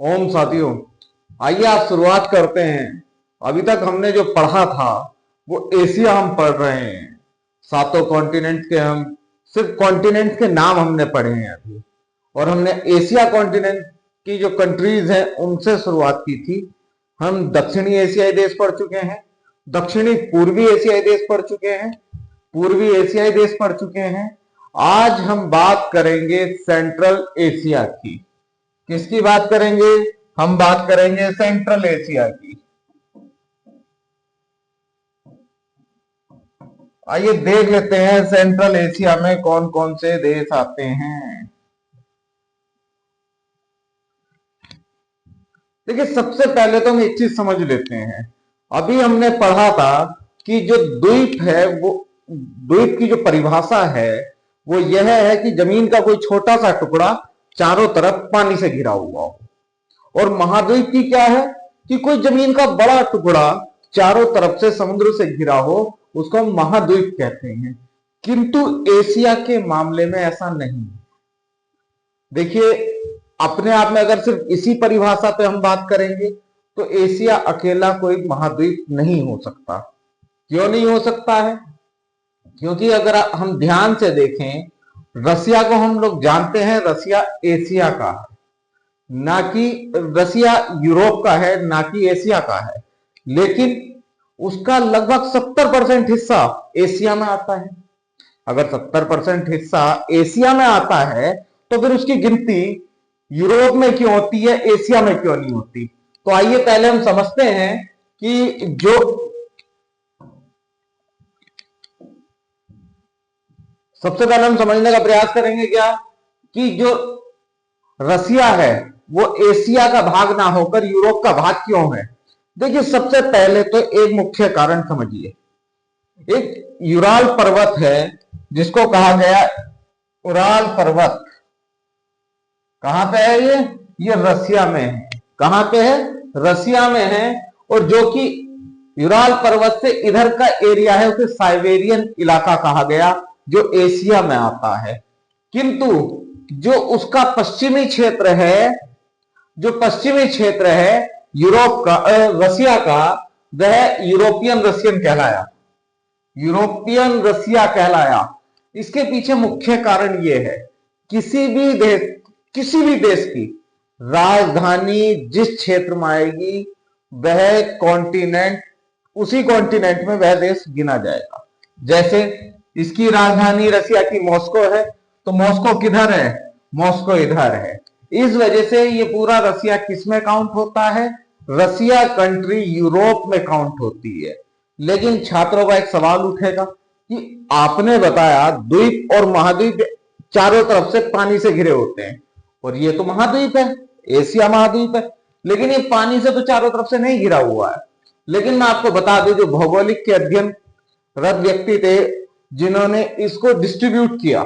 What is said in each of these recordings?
ओम साथियों, आइए आज शुरुआत करते हैं। अभी तक हमने जो पढ़ा था वो एशिया हम पढ़ रहे हैं। सातों कॉन्टिनेंट के हम सिर्फ कॉन्टिनेंट के नाम हमने पढ़े हैं अभी। और हमने एशिया कॉन्टिनेंट की जो कंट्रीज हैं उनसे शुरुआत की थी। हम दक्षिणी एशियाई देश पढ़ चुके हैं, दक्षिणी पूर्वी एशियाई देश पढ़ चुके हैं, पूर्वी एशियाई देश पढ़ चुके हैं। आज हम बात करेंगे सेंट्रल एशिया की। किसकी बात करेंगे? हम बात करेंगे सेंट्रल एशिया की। आइए देख लेते हैं सेंट्रल एशिया में कौन कौन से देश आते हैं। देखिए, सबसे पहले तो हम एक चीज समझ लेते हैं। अभी हमने पढ़ा था कि जो द्वीप है वो द्वीप की जो परिभाषा है वो यह है कि जमीन का कोई छोटा सा टुकड़ा चारों तरफ पानी से घिरा हुआ हो। और महाद्वीप की क्या है कि कोई जमीन का बड़ा टुकड़ा चारों तरफ से समुद्र से घिरा हो, उसको हम महाद्वीप कहते हैं। किंतु एशिया के मामले में ऐसा नहीं। देखिए, अपने आप में अगर सिर्फ इसी परिभाषा पे हम बात करेंगे तो एशिया अकेला कोई महाद्वीप नहीं हो सकता। क्यों नहीं हो सकता है? क्योंकि अगर हम ध्यान से देखें, रसिया को हम लोग जानते हैं, रसिया एशिया का है, ना कि रसिया यूरोप का है, ना कि एशिया का है। लेकिन उसका लगभग 70% हिस्सा एशिया में आता है। अगर 70% हिस्सा एशिया में आता है तो फिर उसकी गिनती यूरोप में क्यों होती है, एशिया में क्यों नहीं होती? तो आइए पहले हम समझते हैं कि जो सबसे पहले हम समझने का प्रयास करेंगे क्या कि जो रसिया है वो एशिया का भाग ना होकर यूरोप का भाग क्यों है। देखिए, सबसे पहले तो एक मुख्य कारण समझिए। एक यूराल पर्वत है जिसको कहा गया उराल पर्वत। कहां पे है ये रसिया में है। कहां पे है? रसिया में है। और जो कि यूराल पर्वत से इधर का एरिया है उसे साइबेरियन इलाका कहा गया, जो एशिया में आता है। किंतु जो उसका पश्चिमी क्षेत्र है, जो पश्चिमी क्षेत्र है यूरोप का, रसिया का, वह यूरोपियन रशियन कहलाया, यूरोपियन रसिया कहलाया। इसके पीछे मुख्य कारण यह है, किसी भी देश की राजधानी जिस क्षेत्र में आएगी वह कॉन्टिनेंट, उसी कॉन्टिनेंट में वह देश गिना जाएगा। जैसे इसकी राजधानी रसिया की मॉस्को है, तो मॉस्को किधर है? मॉस्को इधर है। इस वजह से ये पूरा रसिया किस में काउंट होता है? रसिया कंट्री यूरोप में काउंट होती है। लेकिन छात्रों का एक सवाल उठेगा कि आपने बताया द्वीप और महाद्वीप चारों तरफ से पानी से घिरे होते हैं, और ये तो महाद्वीप है, एशिया महाद्वीप है, लेकिन ये पानी से तो चारों तरफ से नहीं घिरा हुआ है। लेकिन मैं आपको बता दूं, जो भौगोलिक के अध्ययन रत व्यक्ति थे जिन्होंने इसको डिस्ट्रीब्यूट किया,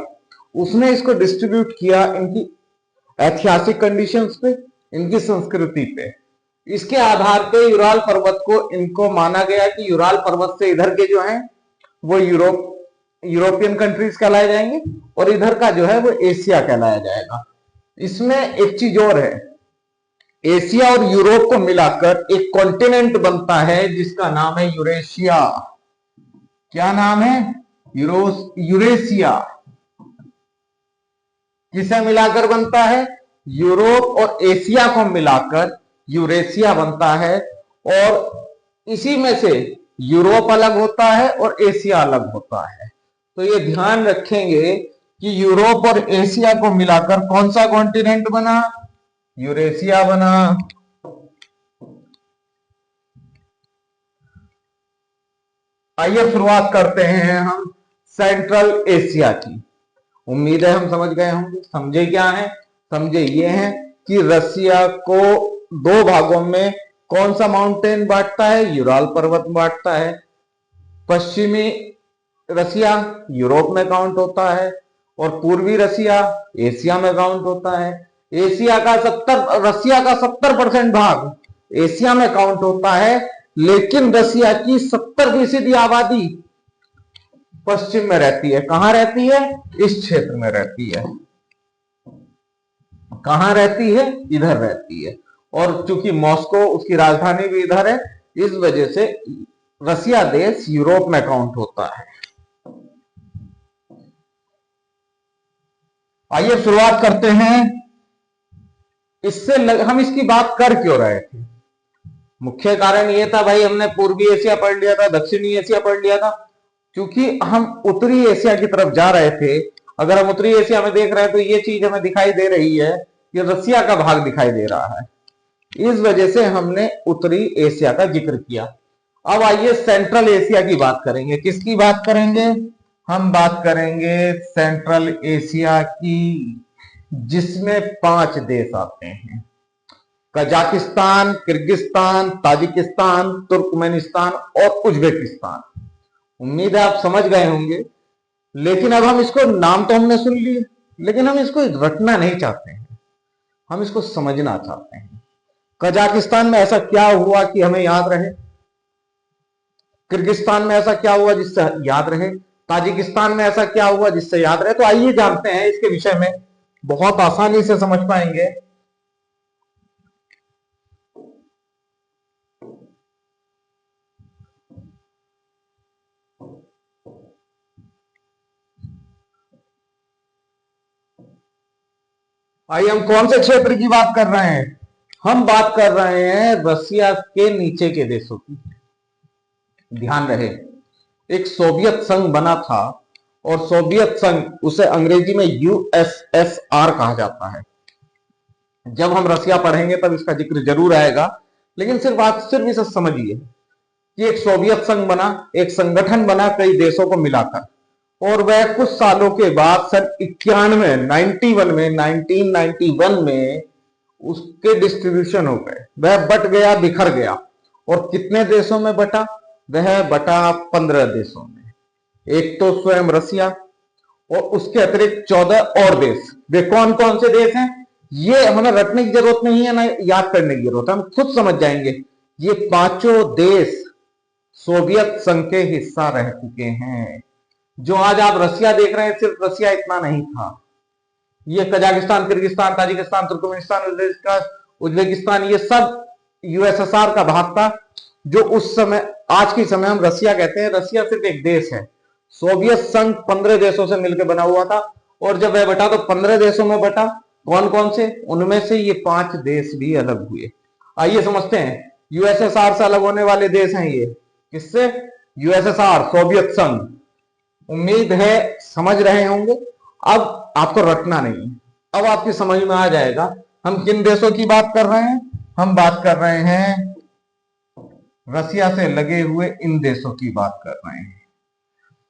उसने इसको डिस्ट्रीब्यूट किया इनकी ऐतिहासिक कंडीशंस पे, इनकी संस्कृति पे। इसके आधार पे यूराल पर्वत को इनको माना गया कि यूराल पर्वत से इधर के जो हैं वो यूरोपियन कंट्रीज कहलाए जाएंगे, और इधर का जो है वो एशिया कहलाया जाएगा। इसमें एक चीज और है, एशिया और यूरोप को मिलाकर एक कॉन्टिनेंट बनता है जिसका नाम है यूरेशिया। क्या नाम है? यूरेशिया। किसे मिलाकर बनता है? यूरोप और एशिया को मिलाकर यूरेशिया बनता है। और इसी में से यूरोप अलग होता है और एशिया अलग होता है। तो ये ध्यान रखेंगे कि यूरोप और एशिया को मिलाकर कौन सा कॉन्टिनेंट बना? यूरेशिया बना। आइए शुरुआत करते हैं हम सेंट्रल एशिया की। उम्मीद है हम समझ गए होंगे। समझे क्या है? समझे ये है कि रसिया को दो भागों में कौन सा माउंटेन बांटता है? यूराल पर्वत बांटता है। पश्चिमी रसिया यूरोप में काउंट होता है और पूर्वी रसिया एशिया में काउंट होता है। रसिया का 70% भाग एशिया में काउंट होता है, लेकिन रसिया की 70% आबादी पश्चिम में रहती है। कहां रहती है? इस क्षेत्र में रहती है। कहां रहती है? इधर रहती है। और चूंकि मॉस्को उसकी राजधानी भी इधर है, इस वजह से रसिया देश यूरोप में काउंट होता है। आइए शुरुआत करते हैं। हम इसकी बात कर क्यों रहे थे? मुख्य कारण यह था भाई, हमने पूर्वी एशिया पढ़ लिया था, दक्षिणी एशिया पढ़ लिया था, क्योंकि हम उत्तरी एशिया की तरफ जा रहे थे। अगर हम उत्तरी एशिया में देख रहे हैं तो ये चीज हमें दिखाई दे रही है, ये रसिया का भाग दिखाई दे रहा है, इस वजह से हमने उत्तरी एशिया का जिक्र किया। अब आइए सेंट्रल एशिया की बात करेंगे। किसकी बात करेंगे? हम बात करेंगे सेंट्रल एशिया की, जिसमें 5 देश आते हैं: कजाकिस्तान, किर्गिस्तान, ताजिकिस्तान, तुर्कमेनिस्तान और उज्बेकिस्तान। उम्मीद है आप समझ गए होंगे। लेकिन अब हम इसको, नाम तो हमने सुन लिए, लेकिन हम इसको रटना नहीं चाहते हैं, हम इसको समझना चाहते हैं। कजाकिस्तान में ऐसा क्या हुआ कि हमें याद रहे? किर्गिस्तान में ऐसा क्या हुआ जिससे याद रहे? ताजिकिस्तान में ऐसा क्या हुआ जिससे याद रहे? तो आइए जानते हैं इसके विषय में, बहुत आसानी से समझ पाएंगे। आइए, हम कौन से क्षेत्र की बात कर रहे हैं? हम बात कर रहे हैं रसिया के नीचे के देशों की। ध्यान रहे, एक सोवियत संघ बना था, और सोवियत संघ, उसे अंग्रेजी में यूएसएसआर कहा जाता है। जब हम रसिया पढ़ेंगे तब इसका जिक्र जरूर आएगा, लेकिन सिर्फ इसे समझिए कि एक सोवियत संघ बना, एक संगठन बना कई देशों को मिलाकर, और वह कुछ सालों के बाद सन 1991 में उसके डिस्ट्रीब्यूशन हो गए, वह बट गया, बिखर गया। और कितने देशों में बटा? वह बटा 15 देशों में। एक तो स्वयं रसिया, और उसके अतिरिक्त 14 और देश। वे कौन कौन से देश हैं? ये हमें रटने की जरूरत नहीं है, ना याद करने की जरूरत है, हम खुद समझ जाएंगे। ये 5 देश सोवियत संघ के हिस्सा रह चुके हैं। जो आज आप रसिया देख रहे हैं, सिर्फ रसिया इतना नहीं था। ये Kazakhstan, Kyrgyzstan, Tajikistan, Turkmenistan, Uzbekistan, ये सब यूएसएसआर का भाग था, जो उस समय, आज के समय हम रसिया कहते हैं। रसिया सिर्फ एक देश है। सोवियत संघ 15 देशों से मिलकर बना हुआ था, और जब वह बटा तो 15 देशों में बटा। कौन कौन से? उनमें से ये 5 देश भी अलग हुए। आइए समझते हैं। यूएसएसआर से अलग होने वाले देश हैं ये। किससे? यूएसएसआर, सोवियत संघ। उम्मीद है समझ रहे होंगे। अब आपको रटना नहीं, अब आपकी समझ में आ जाएगा हम किन देशों की बात कर रहे हैं। हम बात कर रहे हैं रसिया से लगे हुए इन देशों की बात कर रहे हैं,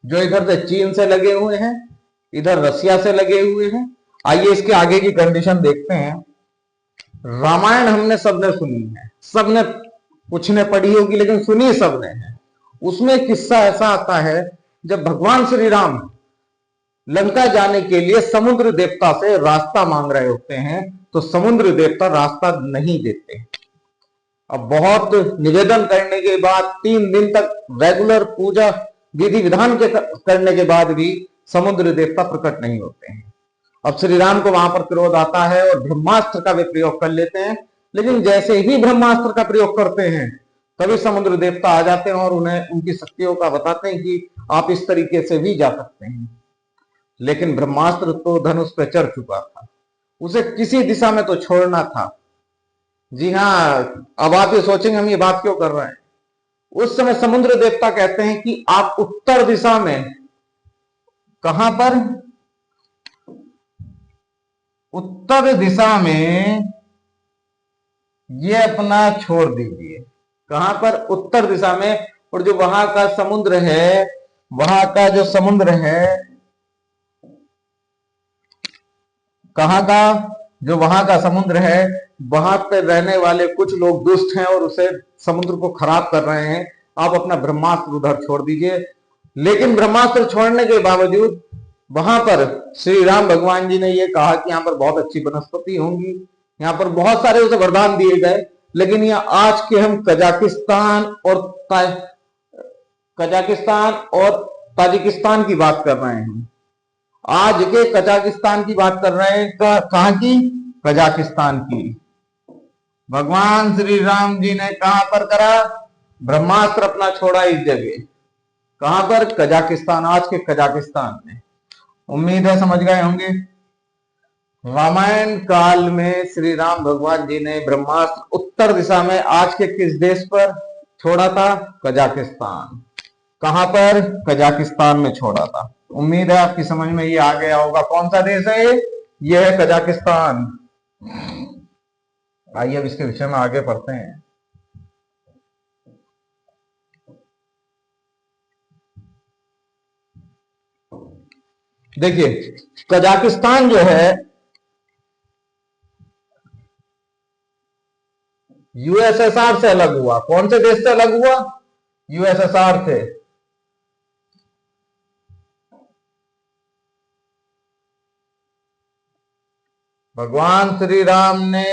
जो इधर से चीन से लगे हुए हैं, इधर रसिया से लगे हुए हैं। आइए इसके आगे की कंडीशन देखते हैं। रामायण हमने सबने सुनी है, सबने कुछ ने पढ़ी होगी, लेकिन सुनी सबने है। उसमें किस्सा ऐसा आता है, जब भगवान श्री राम लंका जाने के लिए समुद्र देवता से रास्ता मांग रहे होते हैं, तो समुद्र देवता रास्ता नहीं देते। अब बहुत निवेदन करने के बाद, 3 दिन तक रेगुलर पूजा विधि विधान के करने के बाद भी समुद्र देवता प्रकट नहीं होते हैं। अब श्री राम को वहां पर क्रोध आता है और ब्रह्मास्त्र का वे प्रयोग कर लेते हैं। लेकिन जैसे ही ब्रह्मास्त्र का प्रयोग करते हैं, तभी समुद्र देवता आ जाते हैं और उन्हें उनकी शक्तियों का बताते हैं कि आप इस तरीके से भी जा सकते हैं। लेकिन ब्रह्मास्त्र तो धनुष पे चढ़ चुका था, उसे किसी दिशा में तो छोड़ना था। जी हाँ, अब आप ये सोचेंगे हम ये बात क्यों कर रहे हैं। उस समय समुद्र देवता कहते हैं कि आप उत्तर दिशा में, कहां पर? उत्तर दिशा में ये अपना छोड़ दीजिए। कहां पर? उत्तर दिशा में। और जो वहां का समुद्र है, वहां का जो समुद्र है, कहां का? जो वहां का समुद्र है, वहां पे रहने वाले कुछ लोग दुष्ट हैं और उसे समुद्र को खराब कर रहे हैं। आप अपना ब्रह्मास्त्र उधर छोड़ दीजिए। लेकिन ब्रह्मास्त्र छोड़ने के बावजूद वहां पर श्री राम भगवान जी ने यह कहा कि यहाँ पर बहुत अच्छी वनस्पति होंगी, यहाँ पर बहुत सारे उसे वरदान दिए गए। लेकिन यह आज के हम कजाकिस्तान और ताजिकिस्तान की बात कर रहे हैं। आज के कजाकिस्तान की बात कर रहे हैं। कहां की? कजाकिस्तान की। भगवान श्री राम जी ने कहां पर करा? ब्रह्मास्त्र अपना छोड़ा इस जगह। कहां पर? कजाकिस्तान, आज के कजाकिस्तान में। उम्मीद है समझ गए होंगे। रामायण काल में श्री राम भगवान जी ने ब्रह्मास्त्र उत्तर दिशा में आज के किस देश पर छोड़ा था? कजाकिस्तान। कहां पर? कजाकिस्तान में छोड़ा था। उम्मीद है आपकी समझ में ये आ गया होगा। कौन सा देश है ये? ये है कजाकिस्तान। आइए अब इसके विषय में आगे पढ़ते हैं। देखिए, कजाकिस्तान जो है यूएसएसआर से अलग हुआ। कौन से देश से अलग हुआ? यूएसएसआर से। भगवान श्री राम ने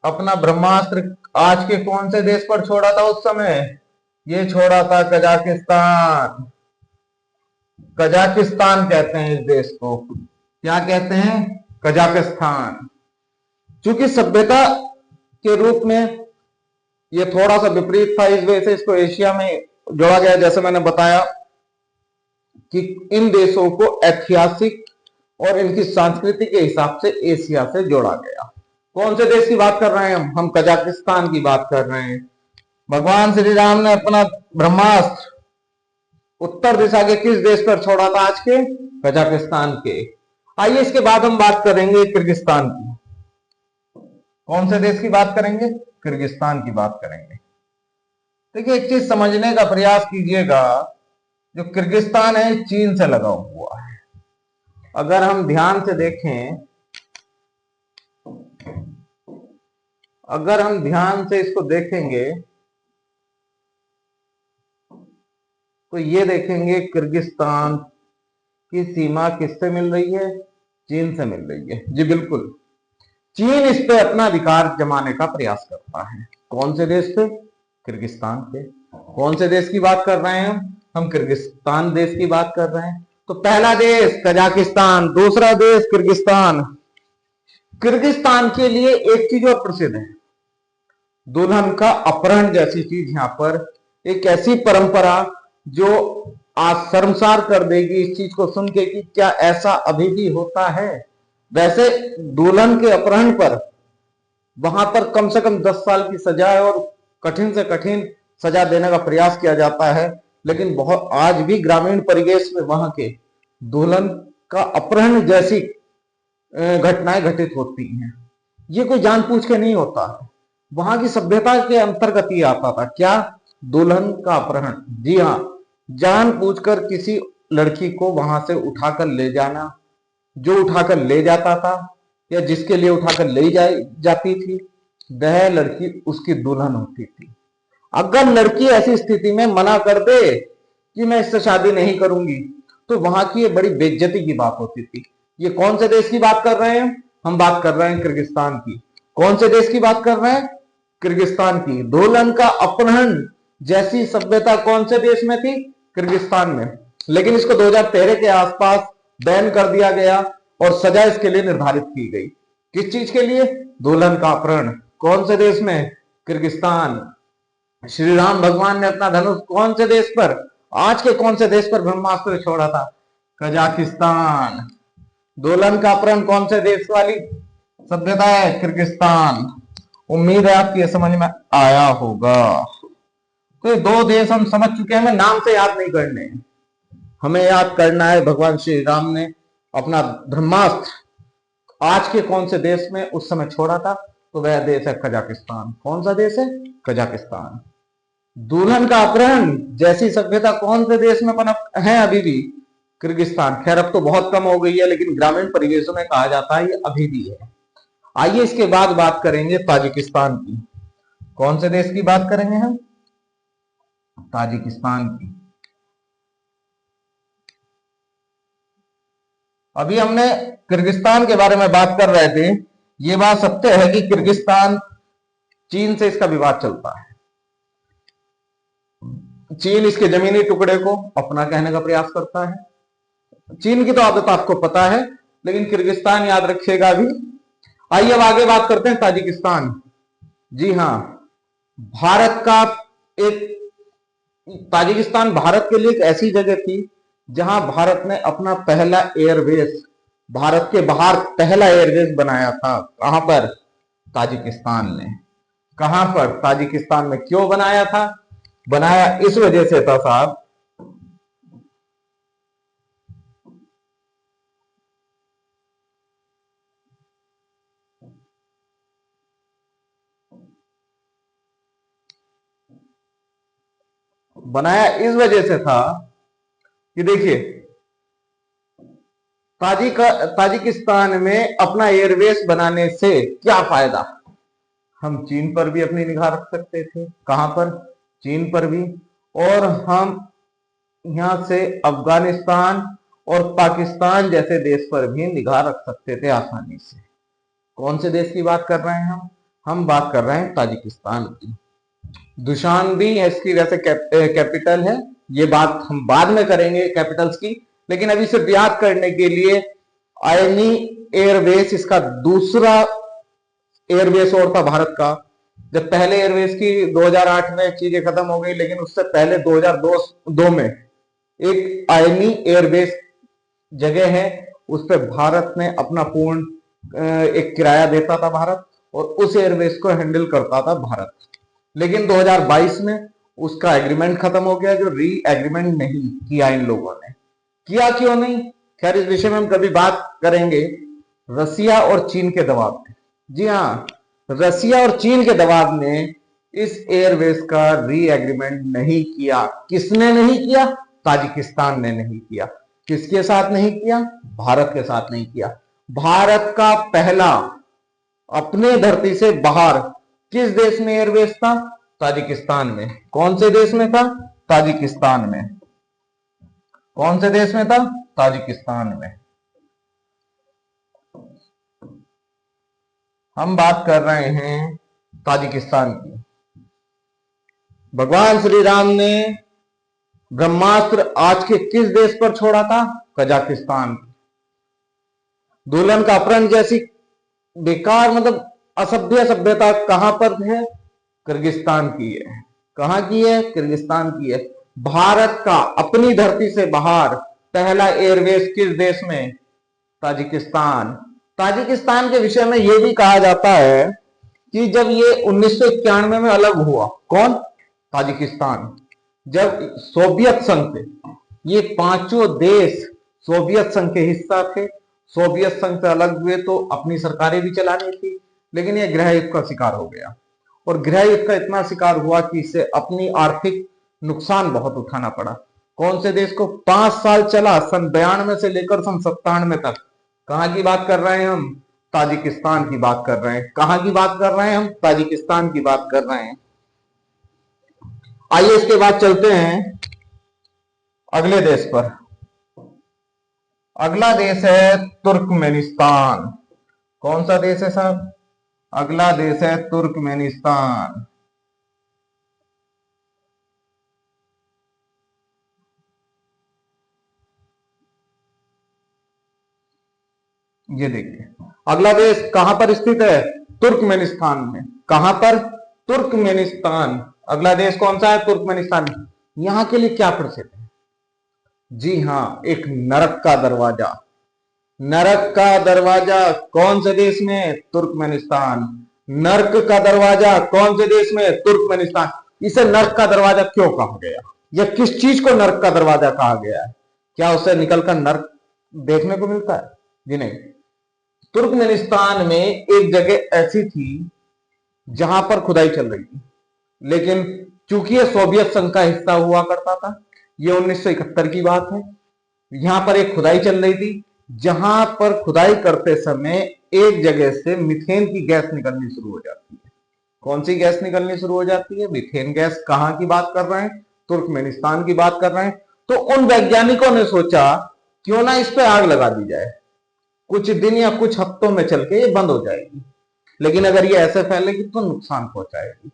अपना ब्रह्मास्त्र आज के कौन से देश पर छोड़ा था उस समय? ये छोड़ा था कजाकिस्तान। कजाकिस्तान कहते हैं इस देश को। क्या कहते हैं? कजाकिस्तान। चूंकि सभ्यता के रूप में ये थोड़ा सा विपरीत था, इस वजह से इसको एशिया में जोड़ा गया। जैसे मैंने बताया कि इन देशों को ऐतिहासिक और इनकी संस्कृति के हिसाब से एशिया से जोड़ा गया। कौन से देश की बात कर रहे हैं हम? कजाकिस्तान की बात कर रहे हैं। भगवान श्री राम ने अपना ब्रह्मास्त्र उत्तर दिशा के किस देश पर छोड़ा था? आज के कजाकिस्तान के। आइए इसके बाद हम बात करेंगे किर्गिस्तान की। कौन से देश की बात करेंगे? किर्गिस्तान की बात करेंगे। देखिए, एक चीज समझने का प्रयास कीजिएगा, जो किर्गिस्तान है चीन से लगा हुआ है। अगर हम ध्यान से देखें, अगर हम ध्यान से इसको देखेंगे तो ये देखेंगे किर्गिस्तान की सीमा किससे मिल रही है? चीन से मिल रही है। जी बिल्कुल, चीन इस पे अपना अधिकार जमाने का प्रयास करता है। कौन से देश से? किर्गिस्तान से। कौन से देश की बात कर रहे हैं हम? किर्गिस्तान देश की बात कर रहे हैं। तो पहला देश कजाकिस्तान, दूसरा देश किर्गिस्तान। किर्गिस्तान के लिए एक चीज और प्रसिद्ध है, दुल्हन का अपहरण जैसी चीज। यहां पर एक ऐसी परंपरा जो आज शर्मसार कर देगी इस चीज को सुन के कि क्या ऐसा अभी भी होता है। वैसे दुल्हन के अपहरण पर वहां पर कम से कम 10 साल की सजा है और कठिन से कठिन सजा देने का प्रयास किया जाता है, लेकिन बहुत आज भी ग्रामीण परिवेश में वहां के दुल्हन का अपहरण जैसी घटनाएं घटित होती हैं। ये कोई जानबूझ के नहीं होता है, वहां की सभ्यता के अंतर्गत ही आता था। क्या? दुल्हन का अपहरण। जी हाँ, जानबूझकर किसी लड़की को वहां से उठाकर ले जाना। जो उठाकर ले जाता था या जिसके लिए उठाकर ले जाती थी वह लड़की उसकी दुल्हन होती थी। अगर लड़की ऐसी स्थिति में मना कर दे कि मैं इससे शादी नहीं करूंगी, तो वहां की ये बड़ी बेइज्जती की बात होती थी। ये कौन से देश की बात कर रहे हैं हम? बात कर रहे हैं किर्गिस्तान की। कौन से देश की बात कर रहे हैं? किर्गिस्तान की। दुल्हन का अपहरण जैसी सभ्यता कौन से देश में थी? किर्गिस्तान में। लेकिन इसको 2013 के आसपास बैन कर दिया गया और सजा इसके लिए निर्धारित की गई। किस चीज के लिए? दुल्हन का अपहरण। कौन से देश में? किर्गिस्तान। श्री राम भगवान ने अपना धनुष कौन से देश पर, आज के कौन से देश पर ब्रह्मास्त्र छोड़ा था? कजाकिस्तान। दुल्हन का अपहरण कौन से देश वाली सभ्यता है? किर्गिस्तान। उम्मीद है आपकी समझ में आया होगा। तो ये दो देश हम समझ चुके हैं, हमें नाम से याद नहीं करने हैं, हमें याद करना है भगवान श्री राम ने अपना ब्रह्मास्त्र आज के कौन से देश में उस समय छोड़ा था। तो वह देश है कजाकिस्तान। कौन सा देश है? कजाकिस्तान। दुल्हन का अपहरण जैसी सभ्यता कौन से देश में पनप है अभी भी? किर्गिस्तान। खैर अब तो बहुत कम हो गई है, लेकिन ग्रामीण परिवेशों में कहा जाता है ये अभी भी है। आइए इसके बाद बात करेंगे ताजिकिस्तान की। कौन से देश की बात करेंगे हम? ताजिकिस्तान की। अभी हमने किर्गिस्तान के बारे में बात कर रहे थे। ये बात सत्य है कि किर्गिस्तान चीन से इसका विवाद चलता है। चीन इसके जमीनी टुकड़े को अपना कहने का प्रयास करता है। चीन की तो आदत आपको पता है, लेकिन किर्गिस्तान याद रखिएगा भी। आइए अब आगे बात करते हैं ताजिकिस्तान। जी हाँ, भारत का एक ताजिकिस्तान भारत के लिए एक ऐसी जगह थी जहां भारत ने अपना पहला एयरबेस, भारत के बाहर पहला एयरबेस बनाया था। कहां पर? ताजिकिस्तान ने। कहां पर? ताजिकिस्तान में। क्यों बनाया था? बनाया इस वजह से था साहब, बनाया इस वजह से था कि देखिए, ताजिकिस्तान में अपना एयरबेस बनाने से क्या फायदा? हम चीन पर भी अपनी निगाह रख सकते थे। कहां पर? चीन पर भी। और हम यहां से अफगानिस्तान और पाकिस्तान जैसे देश पर भी निगाह रख सकते थे आसानी से। कौन से देश की बात कर रहे हैं हम बात कर रहे हैं ताजिकिस्तान की। दुशानबे इसकी वैसे कैपिटल है। ये बात हम बाद में करेंगे कैपिटल्स की, लेकिन अभी सिर्फ याद करने के लिए, आयनी एयरबेस इसका दूसरा एयरबेस और था भारत का। जब पहले एयरबेस की 2008 में चीजें खत्म हो गई, लेकिन उससे पहले 2002 में एक आयनी एयरबेस जगह है, उस पर भारत ने अपना पूर्ण एक किराया देता था भारत, और उस एयरबेस को हैंडल करता था भारत। लेकिन 2022 में उसका एग्रीमेंट खत्म हो गया, जो री एग्रीमेंट नहीं किया इन लोगों ने। किया क्यों नहीं? खैर, इस विषय में हम कभी बात करेंगे। रसिया और चीन के दबाव में। जी हाँ, रसिया और चीन के दबाव ने इस एयरबेस का री एग्रीमेंट नहीं किया। किसने नहीं किया? ताजिकिस्तान ने नहीं किया। किसके साथ नहीं किया? भारत के साथ नहीं किया। भारत का पहला अपने धरती से बाहर किस देश में एयरबेस था? ताजिकिस्तान में। कौन से देश में था? ताजिकिस्तान में। कौन से देश में था? ताजिकिस्तान में। हम बात कर रहे हैं ताजिकिस्तान की। भगवान श्री राम ने ब्रह्मास्त्र आज के किस देश पर छोड़ा था? कजाकिस्तान। दुल्हन का अपहरण जैसी बेकार, मतलब असभ्य सभ्यता कहां पर है? किर्गिस्तान की है। कहां की है? किर्गिस्तान की है। भारत का अपनी धरती से बाहर पहला एयरबेस किस देश में? ताजिकिस्तान। ताजिकिस्तान के विषय में यह भी कहा जाता है कि जब ये 1991 में अलग हुआ, कौन? ताजिकिस्तान। जब सोवियत संघ थे, ये पांचों देश सोवियत संघ के हिस्सा थे। सोवियत संघ से अलग हुए तो अपनी सरकारें भी चलानी थी, लेकिन ये गृह युद्ध का शिकार हो गया, और गृह युद्ध का इतना शिकार हुआ कि इससे अपनी आर्थिक नुकसान बहुत उठाना पड़ा। कौन से देश को? 5 साल चला, सन 92 से लेकर सन 97 तक। कहां की बात कर रहे हैं हम? ताजिकिस्तान की बात कर रहे हैं। कहां की बात कर रहे हैं हम? ताजिकिस्तान की बात कर रहे हैं। आइए इसके बाद चलते हैं अगले देश पर। अगला देश है तुर्कमेनिस्तान। कौन सा देश है साहब? अगला देश है तुर्कमेनिस्तान। ये देखिए, अगला देश कहां पर स्थित है? तुर्कमेनिस्तान में। कहां पर? तुर्कमेनिस्तान। अगला देश कौन सा है? तुर्कमेनिस्तान। यहां के लिए क्या प्रसिद्ध है? जी हां, एक नरक का दरवाजा। नरक का दरवाजा कौन से देश में? तुर्कमेनिस्तान। नरक का दरवाजा कौन से देश में? तुर्कमेनिस्तान। इसे नरक का दरवाजा क्यों कहा गया, या किस चीज को नरक का दरवाजा कहा गया है? क्या उसे निकलकर नरक देखने को मिलता है? जी नहीं। तुर्कमेनिस्तान में एक जगह ऐसी थी जहां पर खुदाई चल रही थी, लेकिन चूंकि यह सोवियत संघ का हिस्सा हुआ करता था, यह 1971 की बात है। यहां पर एक खुदाई चल रही थी, जहां पर खुदाई करते समय एक जगह से मीथेन की गैस निकलनी शुरू हो जाती है। कौन सी गैस निकलनी शुरू हो जाती है? Methane gas. कहां की बात कर रहे हैं? तुर्कमेनिस्तान की बात कर रहे हैं। तो उन वैज्ञानिकों ने सोचा, क्यों ना इस पे आग लगा दी जाए, कुछ दिन या कुछ हफ्तों में चल के ये बंद हो जाएगी, लेकिन अगर ये ऐसे फैलेगी तो नुकसान पहुंचाएगी।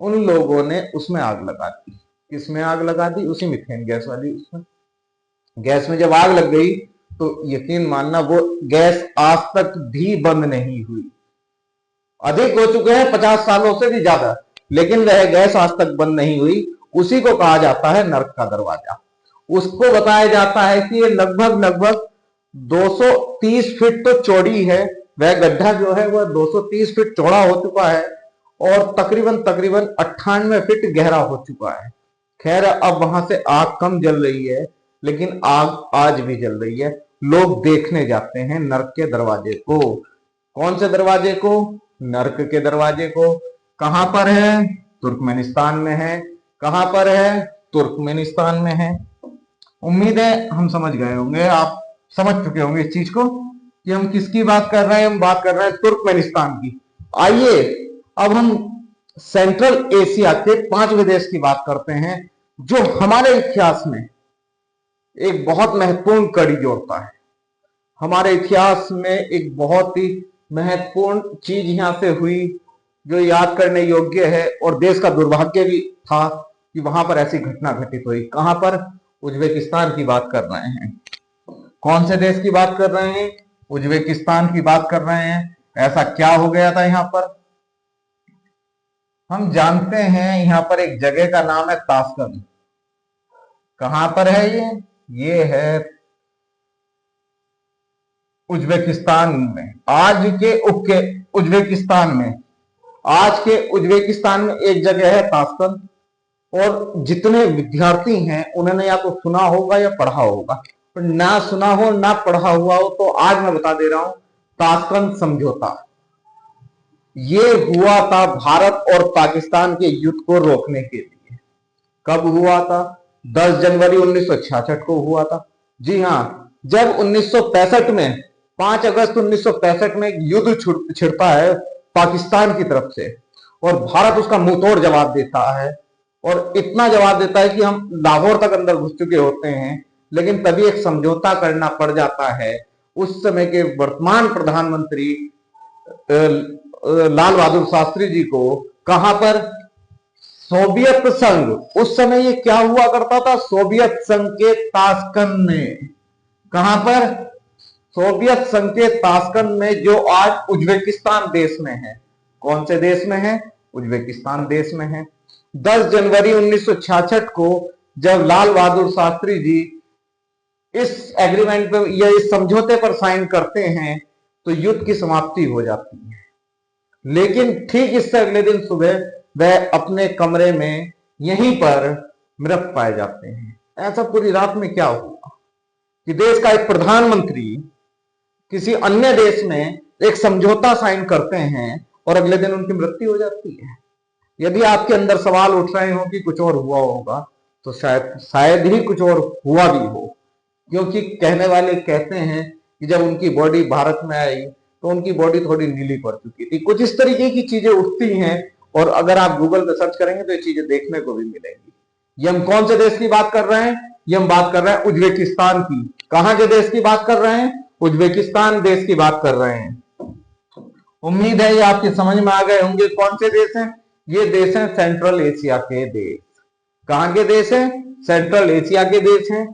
उन लोगों ने उसमें आग लगा दी। किसमें आग लगा दी? उसी मीथेन गैस वाली उसमें। गैस में जब आग लग गई तो यकीन मानना वो गैस आज तक भी बंद नहीं हुई। अधिक हो चुके हैं, 50 सालों से भी ज्यादा, लेकिन वह गैस आज तक बंद नहीं हुई। उसी को कहा जाता है नर्क का दरवाजा। उसको बताया जाता है कि ये लगभग लगभग 230 फीट तो चौड़ी है, वह गड्ढा जो है वह 230 फीट चौड़ा हो चुका है और तकरीबन तकरीबन 98 फीट गहरा हो चुका है। खैर, अब वहां से आग कम जल रही है, लेकिन आग आज भी जल रही है। लोग देखने जाते हैं नर्क के दरवाजे को। कौन से दरवाजे को? नर्क के दरवाजे को। कहां पर है? तुर्कमेनिस्तान में है। कहां पर है? तुर्कमेनिस्तान में है। उम्मीद है हम समझ गए होंगे, आप समझ चुके होंगे इस चीज को कि हम किसकी बात कर रहे हैं। हम बात कर रहे हैं तुर्कमेनिस्तान की। आइए अब हम सेंट्रल एशिया के 5वें देश की बात करते हैं, जो हमारे इतिहास में एक बहुत महत्वपूर्ण कड़ी जोड़ता है। हमारे इतिहास में एक बहुत ही महत्वपूर्ण चीज यहां से हुई जो याद करने योग्य है, और देश का दुर्भाग्य भी था कि वहां पर ऐसी घटना घटित हुई। कहां पर? उज्बेकिस्तान की बात कर रहे हैं। कौन से देश की बात कर रहे हैं? उज्बेकिस्तान की बात कर रहे हैं। ऐसा क्या हो गया था यहां पर? हम जानते हैं यहां पर एक जगह का नाम है ताशकंद। कहां पर है ये है उज्बेकिस्तान में। आज के उज्बेकिस्तान में, आज के उज्बेकिस्तान में एक जगह है ताशकंद, और जितने विद्यार्थी हैं उन्होंने या तो सुना होगा या पढ़ा होगा, पर ना सुना हो ना पढ़ा हुआ हो तो आज मैं बता दे रहा हूं, ताशकंद समझौता ये हुआ था भारत और पाकिस्तान के युद्ध को रोकने के लिए। कब हुआ था? 10 जनवरी 1966 को हुआ था। जी हां, जब 1965 में 5 अगस्त 1965 में एक युद्ध छिड़ता है पाकिस्तान की तरफ से, और भारत उसका मुंहतोड़ जवाब देता है, और इतना जवाब देता है कि हम लाहौर तक अंदर घुस चुके होते हैं, लेकिन तभी एक समझौता करना पड़ जाता है। उस समय के वर्तमान प्रधानमंत्री लाल बहादुर शास्त्री जी को। कहां पर? सोवियत संघ। उस समय ये क्या हुआ करता था? सोवियत संघ के ताशकंद में। कहां पर? सोवियत संघ के ताशकंद में, जो आज उज्बेकिस्तान देश में है। कौन से देश में है? उज्बेकिस्तान देश में है। 10 जनवरी 1966 को जब लाल बहादुर शास्त्री जी इस एग्रीमेंट पे या इस समझौते पर साइन करते हैं तो युद्ध की समाप्ति हो जाती है। लेकिन ठीक इससे अगले दिन सुबह वह अपने कमरे में यहीं पर मृत पाए जाते हैं। ऐसा पूरी रात में क्या हुआ कि देश का एक प्रधानमंत्री किसी अन्य देश में एक समझौता साइन करते हैं और अगले दिन उनकी मृत्यु हो जाती है। यदि आपके अंदर सवाल उठ रहे हो कि कुछ और हुआ होगा, तो शायद ही कुछ और हुआ भी हो, क्योंकि कहने वाले कहते हैं कि जब उनकी बॉडी भारत में आई तो उनकी बॉडी थोड़ी नीली पड़ चुकी थी। कुछ इस तरीके की चीजें उठती हैं, और अगर आप गूगल पे सर्च करेंगे तो ये चीजें देखने को भी मिलेंगी। ये हम कौन से देश की बात कर रहे हैं? ये हम बात कर रहे हैं उज्बेकिस्तान की। कहां के देश की बात कर रहे हैं? उज्बेकिस्तान देश की बात कर रहे हैं। उम्मीद है ये आपके समझ में आ गए होंगे कौन से देश हैं। ये देश हैं सेंट्रल एशिया के देश। कहां के देश हैं? सेंट्रल एशिया के देश हैं।